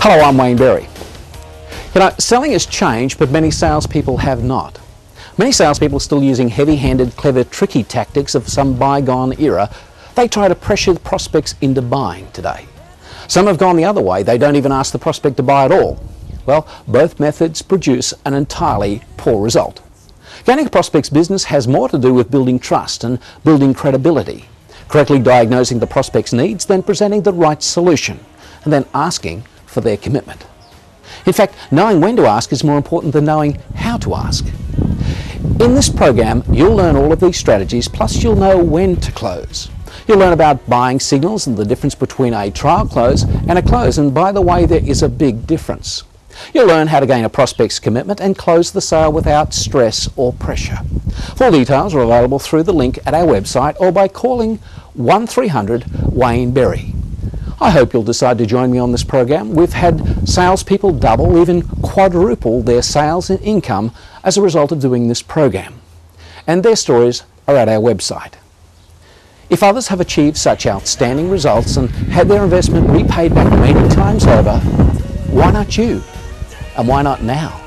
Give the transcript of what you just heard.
Hello, I'm Wayne Berry. You know, selling has changed, but many salespeople have not. Many salespeople are still using heavy-handed, clever, tricky tactics of some bygone era. They try to pressure the prospects into buying today. Some have gone the other way. They don't even ask the prospect to buy at all. Well, both methods produce an entirely poor result. Gaining a prospect's business has more to do with building trust and building credibility, correctly diagnosing the prospect's needs, then presenting the right solution, and then asking for their commitment. In fact, knowing when to ask is more important than knowing how to ask. In this program, you'll learn all of these strategies, plus you'll know when to close. You'll learn about buying signals and the difference between a trial close and a close, and by the way, there is a big difference. You'll learn how to gain a prospect's commitment and close the sale without stress or pressure. Full details are available through the link at our website or by calling 1300 Wayne Berry. I hope you'll decide to join me on this program. We've had salespeople double, even quadruple their sales and income as a result of doing this program. And their stories are at our website. If others have achieved such outstanding results and had their investment repaid back many times over, why not you? And why not now?